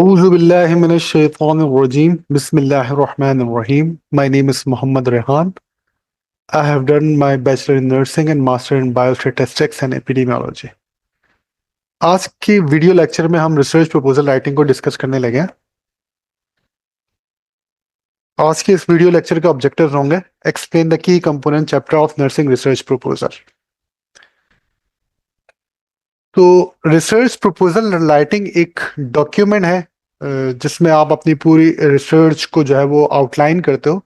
Auzubillahiminash-shaytanir-rajim. Bismillahir-Rahmanir-Rahim. My name is Muhammad Rehan. I have done my bachelor in nursing and master in biostatistics and epidemiology. आज की video lecture में हम research proposal writing को discuss करने लगे हैं। आज के इस वीडियो लेक्चर के ऑब्जेक्टिव्स होंगे explain the key component chapter of nursing research proposal. तो रिसर्च प्रपोजल राइटिंग एक डॉक्यूमेंट है जिसमें आप अपनी पूरी रिसर्च को जो है वो आउटलाइन करते हो।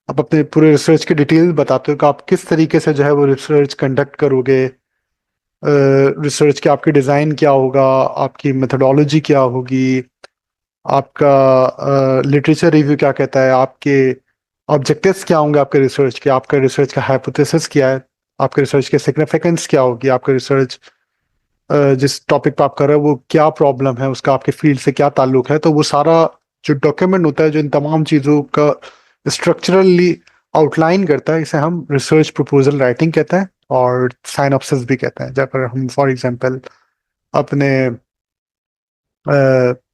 आप अपने पूरे रिसर्च की डिटेल बताते हो कि आप किस तरीके से जो है वो रिसर्च कंडक्ट करोगे, रिसर्च के आपकी डिज़ाइन क्या होगा, आपकी मेथोडोलॉजी क्या होगी, आपका लिटरेचर रिव्यू क्या कहता है, आपके ऑब्जेक्टिव्स क्या होंगे आपके रिसर्च के, आपका रिसर्च का हाइपोथेसिस क्या है, आपके रिसर्च के सिग्निफिकेंस क्या होगी, आपका रिसर्च जिस टॉपिक पे आप कर रहे हो वो क्या प्रॉब्लम है, उसका आपके फील्ड से क्या ताल्लुक है। तो वो सारा जो डॉक्यूमेंट होता है जो इन तमाम चीज़ों का स्ट्रक्चरली आउटलाइन करता है, इसे हम रिसर्च प्रपोजल राइटिंग कहते हैं और साइनॉप्सिस भी कहते हैं। जब हम फॉर एग्जांपल अपने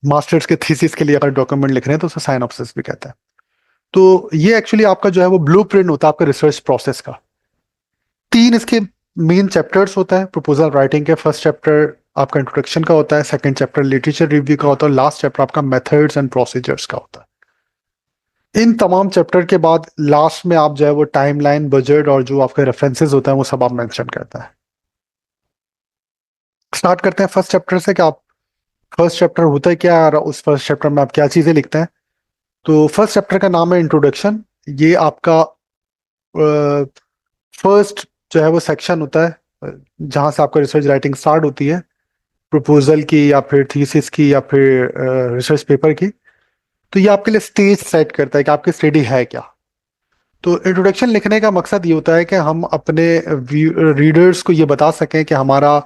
मास्टर्स के थीसिस के लिए अगर डॉक्यूमेंट लिख रहे हैं तो उसे साइनॉप्सिस भी कहते हैं। तो ये एक्चुअली आपका जो है वो ब्लूप्रिंट होता है आपके रिसर्च प्रोसेस का। 3 इसके मेन चैप्टर्स होता है प्रपोजल राइटिंग के। फर्स्ट चैप्टर आपका इंट्रोडक्शन का होता है, सेकंड चैप्टर लिटरेचर रिव्यू का होता है, लास्ट चैप्टर आपका मेथड्स एंड प्रोसीजर्स का होता है। इन तमाम चैप्टर के बाद लास्ट में आप जो है वो टाइमलाइन, बजट और जो आपके रेफरेंसेस होता है वो सब आप मेंशन करते हैं। स्टार्ट करते हैं फर्स्ट चैप्टर से कि आप फर्स्ट चैप्टर होता है क्या और उस फर्स्ट चैप्टर में आप क्या चीजें लिखते हैं। तो फर्स्ट चैप्टर का नाम है इंट्रोडक्शन। ये आपका फर्स्ट जो है वो सेक्शन होता है जहां से आपका रिसर्च राइटिंग स्टार्ट होती है, प्रपोजल की या फिर थीसिस की या फिर रिसर्च पेपर की। तो ये आपके लिए स्टेज सेट करता है कि आपकी स्टडी है क्या। तो इंट्रोडक्शन लिखने का मकसद ये होता है कि हम अपने रीडर्स को ये बता सकें कि हमारा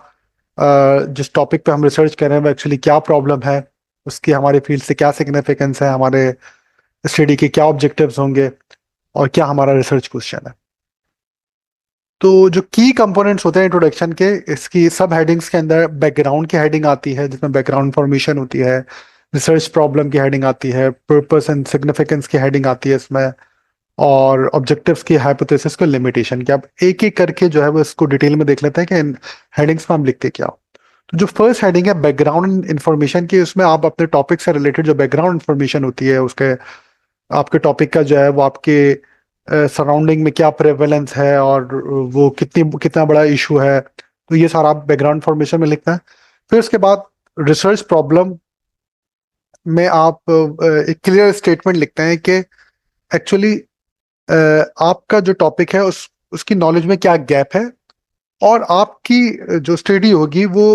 जिस टॉपिक पे हम रिसर्च कर रहे हैं वो एक्चुअली क्या प्रॉब्लम है, उसकी हमारे फील्ड से क्या सिग्निफिकेंस है, हमारे स्टडी के क्या ऑब्जेक्टिव्स होंगे और क्या हमारा रिसर्च क्वेश्चन है। तो जो की कंपोनेंट्स होते हैं इंट्रोडक्शन के, इसकी सब हेडिंग्स के अंदर बैकग्राउंड की हेडिंग आती है जिसमें बैकग्राउंड इंफॉर्मेशन होती है, रिसर्च प्रॉब्लम की हेडिंग आती है, पर्पस एंड सिग्निफिकेंस की हेडिंग आती है इसमें, और ऑब्जेक्टिव्स की, हाइपोथेसिस को, लिमिटेशन की। अब एक एक करके जो है वो इसको डिटेल में देख लेते हैं कि इन हेडिंग्स में हम लिखते क्या हो। तो जो फर्स्ट हेडिंग है बैकग्राउंड इंफॉर्मेशन की, उसमें आप अपने टॉपिक से रिलेटेड जो बैकग्राउंड इंफॉर्मेशन होती है उसके, आपके टॉपिक का जो है वो आपके सराउंडिंग में क्या प्रेवलेंस है और वो कितना बड़ा इशू है, तो ये सारा आप बैकग्राउंड इंफॉर्मेशन में लिखते हैं। फिर उसके बाद रिसर्च प्रॉब्लम में आप एक क्लियर स्टेटमेंट लिखते हैं कि एक्चुअली आपका जो टॉपिक है उसकी नॉलेज में क्या गैप है और आपकी जो स्टडी होगी वो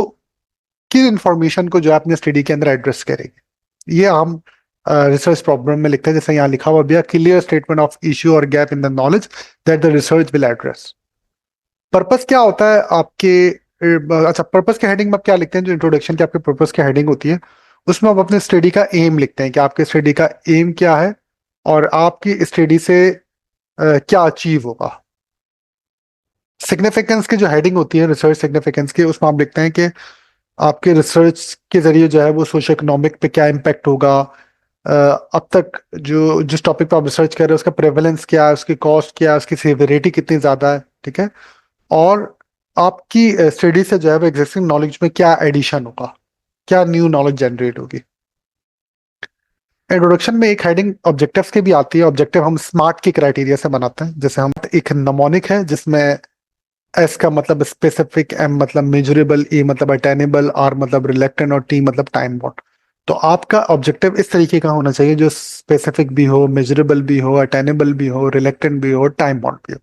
किन इंफॉर्मेशन को जो है अपने स्टडी के अंदर एड्रेस करेगी। ये हम रिसर्च प्रॉब्लम में लिखते हैं, जैसे यहाँ लिखा हुआ भी है, क्लियर स्टेटमेंट ऑफ इश्यू और gap in the knowledge that the research will address. Purpose क्या होता है आपके, अच्छा पर्पस के हेडिंग में आप क्या लिखते हैं, जो इंट्रोडक्शन की आपके पर्पस की हेडिंग होती है उसमें आप अपने स्टडी का एम लिखते हैं कि आपके स्टडी का एम क्या है और आपकी स्टडी से क्या अचीव होगा। सिग्निफिकेंस की जो हेडिंग होती है रिसर्च सिग्निफिकेंस की, उसमें आप लिखते हैं कि आपके रिसर्च के जरिए जो है वो सोशो इकोनॉमिक पे क्या इम्पैक्ट होगा, अब तक जो जिस टॉपिक पर आप रिसर्च कर रहे हैं उसका प्रेवलेंस क्या है, उसकी कॉस्ट क्या है, उसकी सिवियरिटी कितनी ज़्यादा है, ठीक है, और आपकी स्टडी से जो है वो एग्जिस्टिंग नॉलेज में क्या एडिशन होगा, क्या न्यू नॉलेज जनरेट होगी। इंट्रोडक्शन में एक हेडिंग ऑब्जेक्टिव्स की भी आती है। ऑब्जेक्टिव हम स्मार्ट की क्राइटेरिया से बनाते हैं। जैसे हम एक नमोनिक है जिसमें एस का मतलब स्पेसिफिक, एम मतलब मेजरेबल, ए मतलब अटेनेबल, आर मतलब रिलेक्टेंट और टी मतलब टाइम बाउंड। तो आपका ऑब्जेक्टिव इस तरीके का होना चाहिए जो स्पेसिफिक भी हो, मेजरेबल भी हो, अटेनेबल भी हो, रिलेक्टेंट भी हो, टाइम बाउंड भी हो।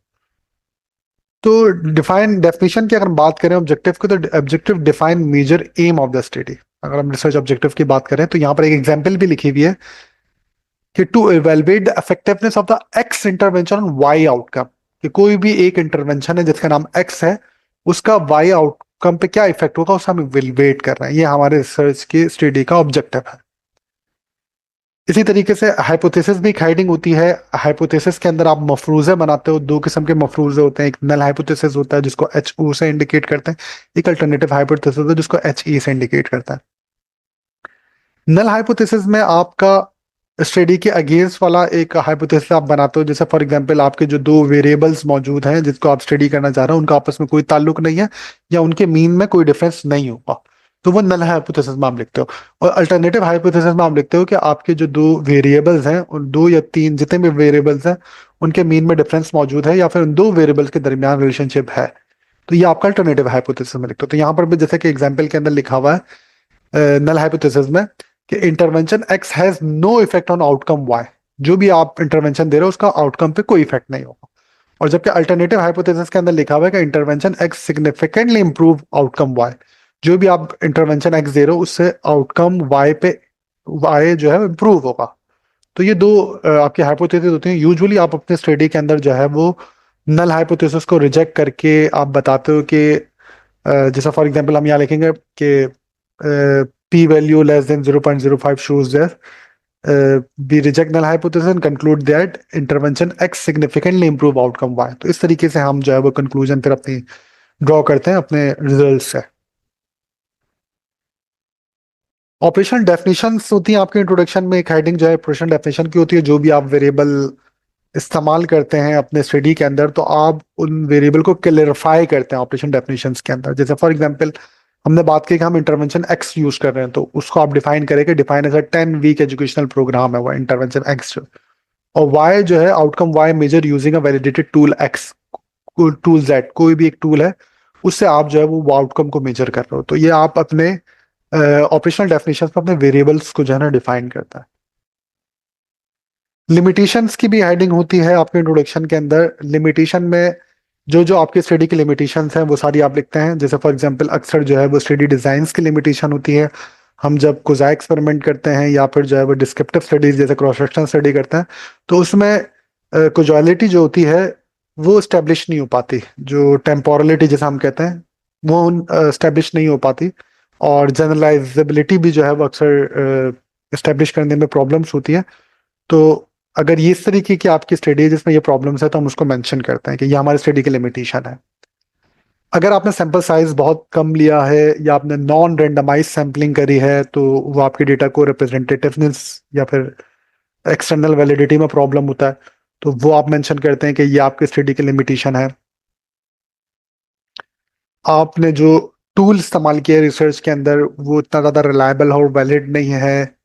तो डिफाइन डेफिनेशन की अगर बात करें ऑब्जेक्टिव को, तो objective define major aim of the study. अगर हम रिसर्च ऑब्जेक्टिव की बात करें तो यहाँ पर एक एग्जाम्पल भी लिखी हुई है कि to evaluate the effectiveness of the X intervention on Y outcome, कि कोई भी एक इंटरवेंशन है जिसका नाम एक्स है, उसका वाई आउटकम पे क्या इफेक्ट होगा उसे हम इवेलुएट कर रहे हैं। ये हमारे रिसर्च की स्टडी का ऑब्जेक्टिव है। इसी तरीके से हाइपोथेसिस भी एक हेडिंग होती है। हाइपोथेसिस के अंदर आप मफरूजे बनाते हो। 2 किस्म के मफरूजे होते हैं, एक नल हाइपोथेसिस होता है जिसको एच ओ से इंडिकेट करते हैं, एक अल्टरनेटिव हाइपोथेसिस होता है जिसको एच ई से इंडिकेट करता है। नल हाइपोथेसिस में आपका स्टडी के अगेंस्ट वाला एक हाइपोथेसिस आप बनाते हो, जैसे फॉर एग्जांपल आपके जो दो वेरिएबल्स मौजूद हैं जिसको आप स्टडी करना चाह रहे हो, उनका आपस में कोई ताल्लुक नहीं है या उनके मीन में कोई डिफरेंस नहीं होगा, तो वो नल हाइपोथेसिस में आप लिखते हो। और अल्टरनेटिव हाइपोथेसिस में आप लिखते हो कि आपके जो दो वेरिएबल्स हैं, उन दो या तीन जितने भी वेरिएबल्स हैं, उनके मीन में डिफरेंस मौजूद है या फिर उन दो वेरिएबल्स के दरमियान रिलेशनशिप है, तो ये आपका अल्टरनेटिव हाइपोथेसिस में लिखते हो। तो यहाँ पर भी जैसे कि एग्जाम्पल के अंदर लिखा हुआ है नल हाइपोथेसिस में कि intervention X has no effect on outcome Y, जो भी आप इंटरवेंशन दे रहे हो उसका आउटकम पे कोई इफेक्ट नहीं होगा। और जबकि अल्टरनेटिव हाइपोथेसिस के अंदर लिखा हुआ है कि intervention X significantly improve outcome Y, जो भी आप इंटरवेंशन एक्स दे रहे हो उससे आउटकम वाई पे वाई जो है इंप्रूव होगा। तो ये दो आपकी हाइपोथेसिस होती हैं। यूजुअली आप अपने स्टडी के अंदर जो है वो नल हाइपोथेसिस को रिजेक्ट करके आप बताते हो कि जैसा फॉर एग्जांपल हम यहाँ लिखेंगे कि p value less than 0.05 shows that we reject null hypothesis and conclude that intervention x significantly improve outcome y। तो इस तरीके से हम जो है वो कंक्लूजन फिर अपनी ड्रॉ करते हैं अपने रिजल्ट से। ऑपरेशनल डेफिनेशंस होती हैं आपके इंट्रोडक्शन में, एक हेडिंग जो है ऑपरेशनल डेफिनेशन की होती है। जो भी आप वेरिएबल इस्तेमाल करते हैं अपने स्टडी के अंदर, तो आप उन वेरिएबल को क्लेरिफाई करते हैं ऑपरेशन डेफिनेशंस के अंदर। जैसे फॉर एग्जांपल हमने बात की कि हम इंटरवेंशन एक्स यूज कर रहे हैं, तो उसको आप डिफाइन करेंगे, define as a 10 week educational program है वो इंटरवेंशन एक्स। और वाई जो है outcome Y measure using a validated tool X, tool Z, कोई भी एक टूल है उससे आप जो है वो आउटकम को मेजर कर रहे हो। तो ये आप अपने ऑपरेशनल डेफिनेशन में अपने वेरिएबल्स को जो है ना डिफाइन करता है। लिमिटेशंस की भी हेडिंग होती है आपके इंट्रोडक्शन के अंदर। लिमिटेशन में जो जो आपके स्टडी की लिमिटेशंस हैं वो सारी आप लिखते हैं। जैसे फॉर एग्जांपल अक्सर जो है वो स्टडी डिजाइंस की लिमिटेशन होती है। हम जब कोज़ा एक्सपेरिमेंट करते हैं या फिर जो है वो डिस्क्रिप्टिव स्टडीज जैसे क्रॉस सेक्शनल स्टडी करते हैं, तो उसमें कोजॉलिटी जो होती है वो स्टेब्लिश नहीं हो पाती, जो टेम्पोरलिटी जैसे हम कहते हैं वो स्टेब्लिश नहीं हो पाती। और जनरलाइजेबिलिटी भी जो है वो अक्सर स्टेब्लिश करने में प्रॉब्लम्स होती है। तो अगर ये इस तरीके की आपकी स्टडी है जिसमें ये प्रॉब्लम्स है, तो हम उसको मेंशन करते हैं कि ये हमारे स्टडी की लिमिटेशन है। अगर आपने सैंपल साइज बहुत कम लिया है या आपने नॉन रेंडमाइज सैम्पलिंग करी है, तो वो आपके डेटा को रिप्रेजेंटेटिवनेस या फिर एक्सटर्नल वैलिडिटी में प्रॉब्लम होता है, तो वो आप मेंशन करते हैं कि ये आपके स्टडी की लिमिटेशन है। आपने जो टूल इस्तेमाल किया रिसर्च के अंदर वो इतना ज़्यादा रिलायबल और वैलिड नहीं है,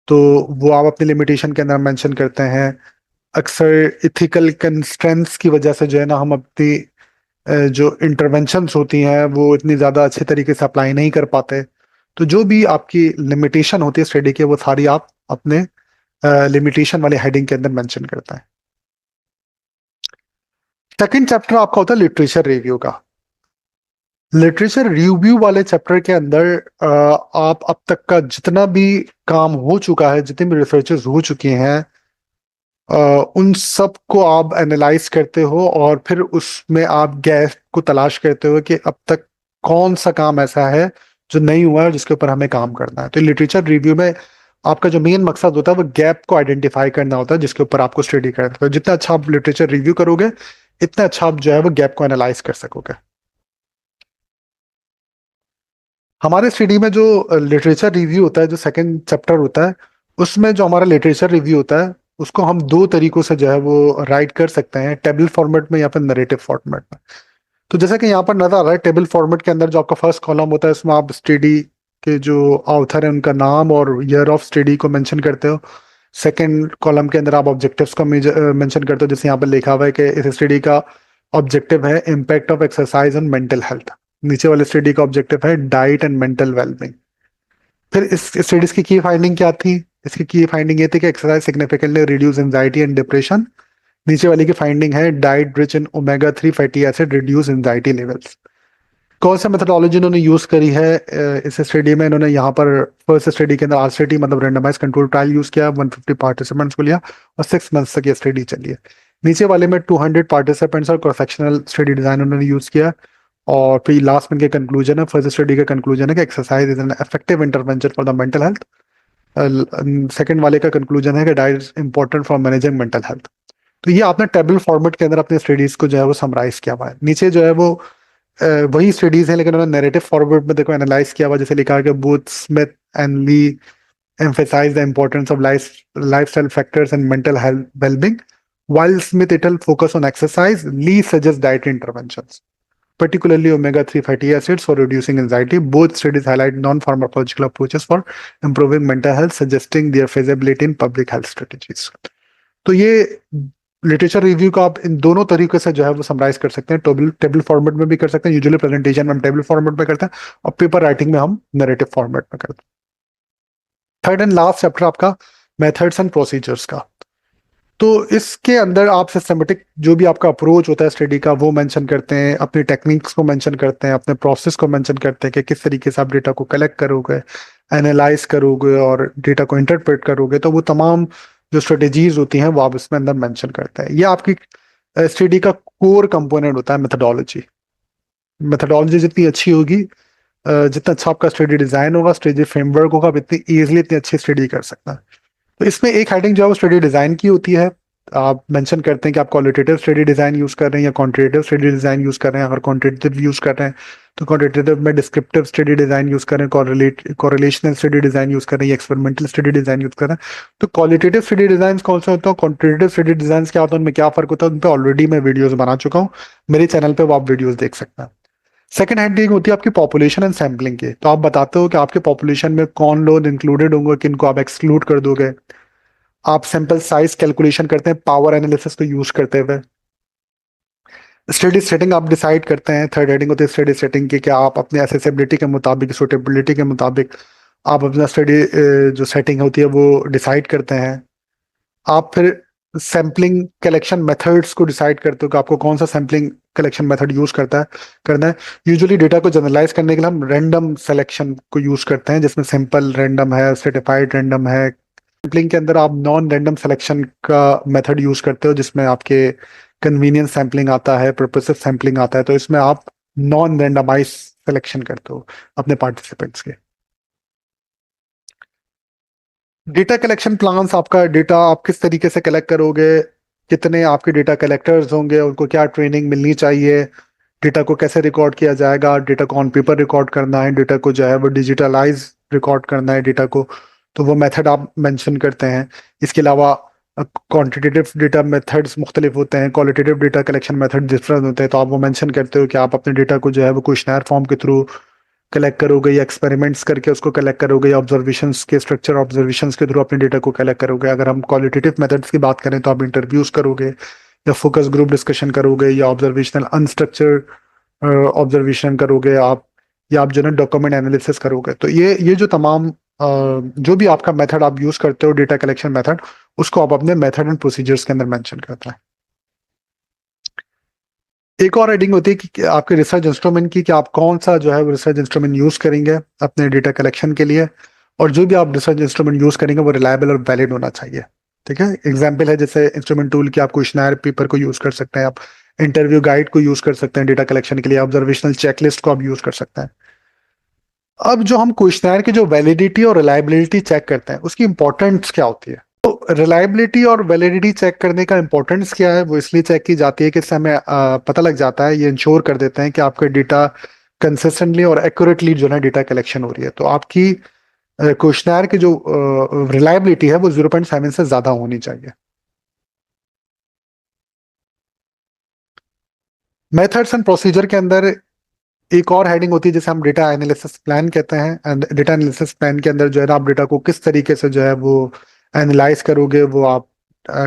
तो वो आप अपनी लिमिटेशन के अंदर मेंशन करते हैं। अक्सर इथिकल कंस्ट्रेंट्स की वजह से जो है ना हम अपनी जो इंटरवेंशंस होती हैं वो इतनी ज़्यादा अच्छे तरीके से अप्लाई नहीं कर पाते। तो जो भी आपकी लिमिटेशन होती है स्टडी की, वो सारी आप अपने लिमिटेशन वाले हेडिंग के अंदर मेंशन करते हैं। सेकंड चैप्टर आपका होता है लिटरेचर रिव्यू का। लिटरेचर रिव्यू वाले चैप्टर के अंदर आप अब तक का जितना भी काम हो चुका है, जितने भी रिसर्चेस हो चुके हैं, उन सब को आप एनालाइज करते हो और फिर उसमें आप गैप को तलाश करते हो कि अब तक कौन सा काम ऐसा है जो नहीं हुआ है और जिसके ऊपर हमें काम करना है। तो लिटरेचर रिव्यू में आपका जो मेन मकसद होता है वो गैप को आइडेंटिफाई करना होता है जिसके ऊपर आपको स्टडी करना है। तो जितना अच्छा आप लिटरेचर रिव्यू करोगे, इतना अच्छा आप जो है वो गैप को एनालाइज कर सकोगे। हमारे स्टडी में जो लिटरेचर रिव्यू होता है, जो सेकंड चैप्टर होता है, उसमें जो हमारा लिटरेचर रिव्यू होता है उसको हम दो तरीकों से जो है वो राइट कर सकते हैं, टेबल फॉर्मेट में या फिर नरेटिव फॉर्मेट में। तो जैसे कि यहाँ पर नजर आ रहा है, टेबल फॉर्मेट के अंदर जो आपका फर्स्ट कॉलम होता है उसमें आप स्टडी के जो ऑथर है उनका नाम और ईयर ऑफ स्टडी को मेंशन करते हो। सेकंड कॉलम के अंदर आप ऑब्जेक्टिव्स को मेंशन करते हो, जैसे यहाँ पर लिखा हुआ है कि इस स्टडी का ऑब्जेक्टिव है impact of exercise on mental health. नीचे वाले स्टडी का ऑब्जेक्टिव है डाइट एंड मेंटल वेलबींग। फिर इस स्टडीज की फाइंडिंग क्या थी? इसकी की फाइंडिंग ये थी कि exercise significantly reduce anxiety and depression. नीचे वाली की फाइंडिंग है diet rich in omega 3 fatty acid reduce anxiety levels. कौन सा मेथोडोलॉजी इन्होंने यूज करी है इस स्टडी में? इन्होंने यहाँ पर फर्स्ट स्टडी के अंदर आरसीटी मतलब रेंडमाइज कंट्रोल ट्रायल यूज किया, 150 पार्टिसिपेंट्स को लिया और 6 मंथ्स तक ये स्टडी चली है। नीचे वाले में 200 पार्टिसिपेंट्स और क्रॉस सेक्शनल स्टडी डिजाइन उन्होंने यूज किया। और फिर लास्ट में के कंक्लूजन है, फर्स्ट स्टडी का कंक्लूजन है कि exercise is an effective intervention for the mental health. Second वाले का कंक्लूजन है कि diet is important for managing mental health. तो ये आपने टेबल फॉर्मेट के अंदर अपने स्टडीज को जो है वो समराइज किया हुआ है। नीचे जो है वो वही स्टडीज हैं लेकिन उन्होंने नैरेटिव फॉर्मेट में देखो एनालाइज किया हुआ, जैसे लिखा है कि both Smith and Lee emphasize the importance of lifestyle factors and mental health well-being. While Smith et al. Focus on exercise, Lee suggests dietary interventions, particularly omega-3 fatty acids for reducing anxiety. Both studies highlight non-pharmacological approaches for improving mental health, suggesting their feasibility in public health strategies. तो ये literature review का आप इन दोनों तरीके से जो है वो समराइज कर सकते हैं. टेबल फॉर्मेट में भी कर सकते हैं, यूजुअली प्रेजेंटेशन में हम टेबल फॉर्मेट में करते हैं, और पेपर राइटिंग में हम नरेटिव फॉर्मेट में करते हैं. थर्ड एंड लास्ट चैप्टर आपका मेथड्स एंड प्रोसीजर्स का. तो इसके अंदर आप सिस्टमेटिक जो भी आपका अप्रोच होता है स्टडी का वो मेंशन करते हैं, अपनी टेक्निक्स को मेंशन करते हैं, अपने प्रोसेस को मेंशन करते हैं कि किस तरीके से आप डेटा को कलेक्ट करोगे, एनालाइज करोगे और डेटा को इंटरप्रेट करोगे. तो वो तमाम जो स्ट्रेटेजीज होती हैं वो आप इसमें अंदर मेंशन करते हैं. ये आपकी स्टडी का कोर कंपोनेंट होता है मेथडोलॉजी. मेथडोलॉजी जितनी अच्छी होगी, जितना अच्छा आपका स्टडी डिजाइन होगा, स्टडी फ्रेमवर्क होगा, आप इतनी ईजिली इतनी अच्छी स्टडी कर सकते हैं. तो इसमें एक हेडिंग जो है वो स्टडी डिजाइन की होती है. आप मेंशन करते हैं कि आप क्वालिटेटिव स्टडी डिजाइन यूज कर रहे हैं या क्वांटिटेटिव स्टडी डिजाइन यूज कर रहे हैं. अगर क्वांटिटेटिव यूज कर रहे हैं तो क्वांटिटेटिव में डिस्क्रिप्टिव स्टडी डिजाइन यूज कर रहे हैं, कोरिलेशनल स्टडी डिजाइन यूज कर रहे हैं, एक्सपेरिमेंटल स्टडी डिजाइन यूज कर रहे हैं. तो क्वालिटेटिव स्टडी डिजाइन कौन सा होता है, क्वांटिटेटिव स्टडी डिजाइन क्या होता है, उनमें क्या फर्क होता है, उन पर ऑलरेडी मैं वीडियोज बना चुका हूँ. मेरे चैनल पे वो आप वीडियोज देख सकते हैं. सेकंड हेडिंग होती है आपकी पॉपुलेशन एंड सैम्पलिंग की. तो आप बताते हो कि आपके पॉपुलेशन में कौन लोग इंक्लूडेड होंगे, किनको आप एक्सक्लूड कर दोगे. आप सैंपल साइज कैलकुलेशन करते हैं पावर एनालिसिस को यूज करते हुए. स्टडी सेटिंग आप डिसाइड करते हैं. थर्ड हेडिंग होती है स्टडी सेटिंग की, कि आप अपने एसेसिबिलिटी के मुताबिक, सूटेबिलिटी के मुताबिक आप अपना स्टडी जो सेटिंग होती है वो डिसाइड करते हैं. आप फिर सैम्पलिंग कलेक्शन मेथड्स को डिसाइड करते हो कि आपको कौन सा सैम्पलिंग कलेक्शन मेथड यूज करना है. यूजुअली डेटा को जनरलाइज करने के लिए हम रैंडम सिलेक्शन को यूज करते हैं, जिसमें सिंपल रैंडम है, स्ट्रेटिफाइड रैंडम है. सैम्पलिंग के अंदर आप नॉन रैंडम सिलेक्शन का मेथड यूज करते हो, जिसमें आपके कन्वीनियंस सैम्पलिंग आता है, पर्पसिव सैम्पलिंग आता है. तो इसमें आप नॉन रैंडमाइज सिलेक्शन करते हो अपने पार्टिसिपेंट्स के. डेटा कलेक्शन प्लान्स, आपका डेटा आप किस तरीके से कलेक्ट करोगे, कितने आपके डेटा कलेक्टर्स होंगे, उनको क्या ट्रेनिंग मिलनी चाहिए, डेटा को कैसे रिकॉर्ड किया जाएगा, डेटा को ऑन पेपर रिकॉर्ड करना है, डेटा को जो है वो डिजिटलाइज रिकॉर्ड करना है डेटा को. तो वो मेथड आप मेंशन करते हैं. इसके अलावा क्वांटिटेटिव डेटा मेथड्स मुख्तलिफ होते हैं, qualitative data collection method different होते हैं. तो आप वो मेंशन करते हो कि आप अपने डेटा को जो है वो क्वेश्चनर फॉर्म के थ्रू कलेक्ट करोगे, या एक्सपेरिमेंट्स करके उसको कलेक्ट करोगे, या ऑब्जर्वेशंस के स्ट्रक्चर ऑब्जर्वेशंस के थ्रू अपने डेटा को कलेक्ट करोगे. अगर हम क्वालिटेटिव मेथड्स की बात करें तो आप इंटरव्यूज करोगे, या फोकस ग्रुप डिस्कशन करोगे, या ऑब्जर्वेशनल अनस्ट्रक्चर्ड ऑब्जर्वेशन करोगे आप, या आप जो है डॉक्यूमेंट एनालिसिस करोगे. तो ये जो तमाम जो भी आपका मेथड आप यूज करते हो डेटा कलेक्शन मेथड, उसको आप अपने मेथड एंड प्रोसीजर्स के अंदर मेंशन करते हैं. एक और हेडिंग होती है कि आपके रिसर्च इंस्ट्रूमेंट की, कि आप कौन सा जो है वो रिसर्च इंस्ट्रूमेंट यूज करेंगे अपने डेटा कलेक्शन के लिए, और जो भी आप रिसर्च इंस्ट्रूमेंट यूज करेंगे वो रिलायबल और वैलिड होना चाहिए. ठीक है. एग्जाम्पल है जैसे इंस्ट्रूमेंट टूल की, आप क्वेश्चनर पेपर को यूज कर सकते हैं, आप इंटरव्यू गाइड को यूज कर सकते हैं डेटा कलेक्शन के लिए, ऑब्जर्वेशनल चेकलिस्ट को आप यूज कर सकते हैं. अब जो हम क्वेश्चनर की जो वैलिडिटी और रिलायबिलिटी चेक करते हैं उसकी इंपॉर्टेंस क्या होती है. तो रिलायबिलिटी और वैलिडिटी चेक करने का इंपॉर्टेंस क्या है, वो इसलिए चेक की जाती है कि इससे हमें पता लग जाता है, ये इंश्योर कर देते हैं कि आपका डेटा कंसिस्टेंटली और एक्यूरेटली जो है डेटा कलेक्शन हो रही है. तो आपकी क्वेश्चनर की जो रिलायबिलिटी है वो 0.7 से ज्यादा होनी चाहिए. मेथड्स एंड प्रोसीजर के अंदर एक और हेडिंग होती है जिसे हम डेटा एनालिसिस प्लान कहते हैं. एंड डेटा एनालिसिस प्लान के अंदर जो है ना, आप डेटा को किस तरीके से जो है वो एनालाइज करोगे वो आप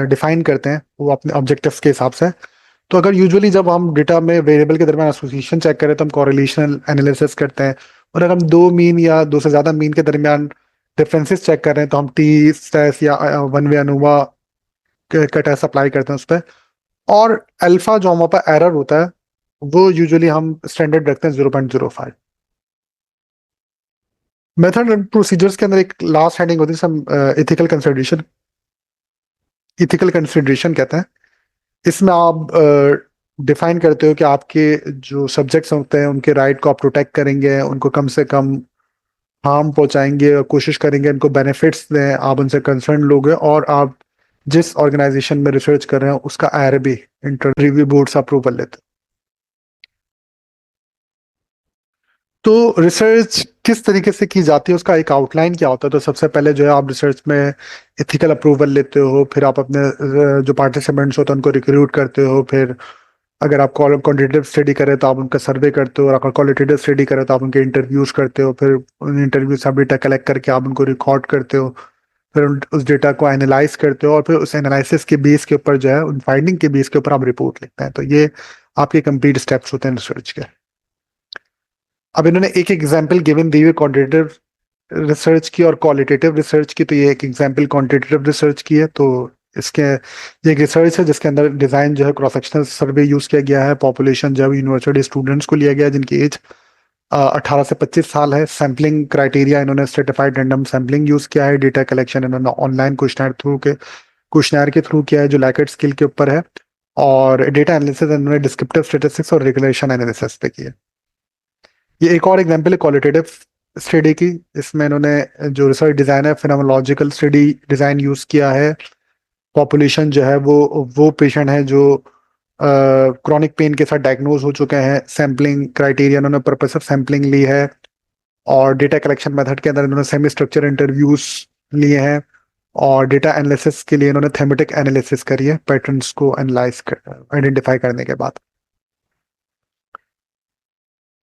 डिफाइन करते हैं, वो अपने ऑब्जेक्टिव्स के हिसाब से. तो अगर यूजुअली जब हम डेटा में वेरिएबल के दरमियान एसोसिएशन चेक करें तो हम कोरिलेशनल एनालिसिस करते हैं. और अगर हम दो मीन या दो से ज्यादा मीन के दरमियान डिफरेंसेस चेक कर रहे हैं तो हम टी स्टेस या वन वे अनोवा का टेस्ट अप्लाई करते हैं उस पर. और अल्फा जो हमारे पास एरर होता है वो यूजुअली हम स्टैंडर्ड रखते हैं 0.05. मेथड एंड प्रोसीजर्स के अंदर एक लास्ट हेडिंग होती है जिसे हम एथिकल कंसिडरेशन कहते हैं. इसमें आप डिफाइन करते हो कि आपके जो सब्जेक्ट्स होते हैं उनके राइट को आप प्रोटेक्ट करेंगे, उनको कम से कम हार्म पहुंचाएंगे और कोशिश करेंगे उनको बेनिफिट्स दें, आप उनसे कंसर्न लोग हैं, और आप जिस ऑर्गेनाइजेशन में रिसर्च कर रहे हैं उसका आईआरबी इंटर रिव्यू बोर्ड से अप्रूवल लेते हैं. तो रिसर्च किस तरीके से की जाती है, उसका एक आउटलाइन क्या होता है? तो सबसे पहले जो है आप रिसर्च में एथिकल अप्रूवल लेते हो, फिर आप अपने जो पार्टिसिपेंट्स होते हैं उनको रिक्रूट करते हो, फिर अगर आप क्वांटिटेटिव स्टडी करें तो आप उनका सर्वे करते हो, और अगर क्वालिटेटिव स्टडी करें तो आप उनके इंटरव्यूज करते हो, फिर उन इंटरव्यू से आप डेटा कलेक्ट करके आप उनको रिकॉर्ड करते हो, फिर उस डेटा को एनालाइज करते हो, और फिर उस एनालिसिस के बेस के ऊपर जो है उन फाइंडिंग के बेस के ऊपर आप रिपोर्ट लिखते हैं। तो ये आपके कंप्लीट स्टेप्स होते हैं रिसर्च के। अब इन्होंने एक एग्जाम्पल गिवन दी हुई क्वांटिटेटिव रिसर्च की और क्वालिटेटिव रिसर्च की। तो ये एक एग्जाम्पल क्वांटिटेटिव रिसर्च की है। तो इसके ये एक रिसर्च है जिसके अंदर डिजाइन जो है क्रॉस सेक्शनल सर्वे यूज किया गया है। पॉपुलेशन जो है यूनिवर्सिटी स्टूडेंट्स को लिया गया है जिनकी एज 18 से 25 साल है। सैम्पलिंग क्राइटेरिया इन्होंने स्ट्रेटिफाइड रैंडम सैम्पलिंग यूज किया है। डेटा कलेक्शन इन्होंने ऑनलाइन क्वेश्चनर के थ्रू किया है जो लैकेट स्किल के ऊपर है। और डेटा एनालिसिस इन्होंने डिस्क्रिप्टिव स्टैटिस्टिक्स और रिग्रेशन एनालिसिस पे किया है। ये एक और एग्जाम्पल है क्वालिटेटिव स्टडी की। इसमें इन्होंने जो रिसर्च डिजाइन है फिनोमेनोलॉजिकल स्टडी डिजाइन यूज किया है। पॉपुलेशन जो है वो पेशेंट है जो क्रॉनिक पेन के साथ डायग्नोज हो चुके हैं। सैम्पलिंग क्राइटेरिया इन्होंने पर्पस ऑफ सैम्पलिंग ली है। और डेटा कलेक्शन मेथड के अंदर इन्होंने सेमी स्ट्रक्चर इंटरव्यूज लिए हैं। और डेटा एनालिसिस के लिए इन्होंने थेमेटिक एनालिसिस करी है पैटर्न्स को एनालाइज आइडेंटिफाई करने के बाद।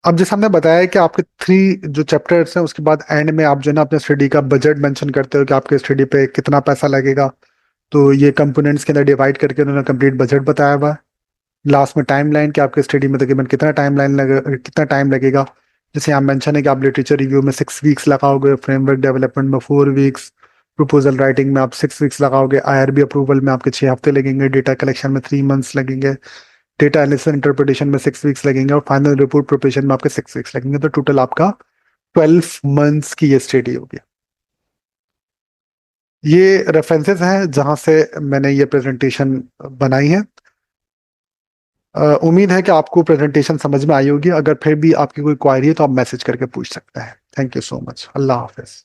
अब जैसे हमने बताया कि आपके 3 जो चैप्टर्स हैं उसके बाद एंड में आप जो है ना अपने स्टडी का बजट मेंशन करते हो कि आपके स्टडी पे कितना पैसा लगेगा। तो ये कंपोनेंट्स के अंदर डिवाइड करके उन्होंने कंप्लीट बजट बताया हुआ है। लास्ट में टाइमलाइन कि आपके स्टडी में तकरीबन कितना टाइम लगेगा। जैसे यहाँ मेंशन है कि आप लिटरेचर रिव्यू में 6 वीक्स लगाओगे, फ्रेमवर्क डेवलपमेंट में 4 वीक्स, प्रपोजल राइटिंग में आप 6 वीक्स लगाओगे, IRB अप्रूवल में आपके 6 हफ्ते लगेंगे, डेटा कलेक्शन में 3 मंथ्स लगेंगे, डेटा एनालिसिस इंटरप्रिटेशन में 6 वीक्स लगेंगे, और फाइनल रिपोर्ट प्रिपरेशन में आपके 6 वीक्स लगेंगे। तो टोटल आपका 12 मंथ्स की ये स्टडी होगी। ये रेफरेंसेस हैं जहां से मैंने ये प्रेजेंटेशन बनाई है। उम्मीद है कि आपको प्रेजेंटेशन समझ में आई होगी। अगर फिर भी आपकी कोई क्वायरी है तो आप मैसेज करके पूछ सकते हैं। Thank you so much. Allah Hafiz.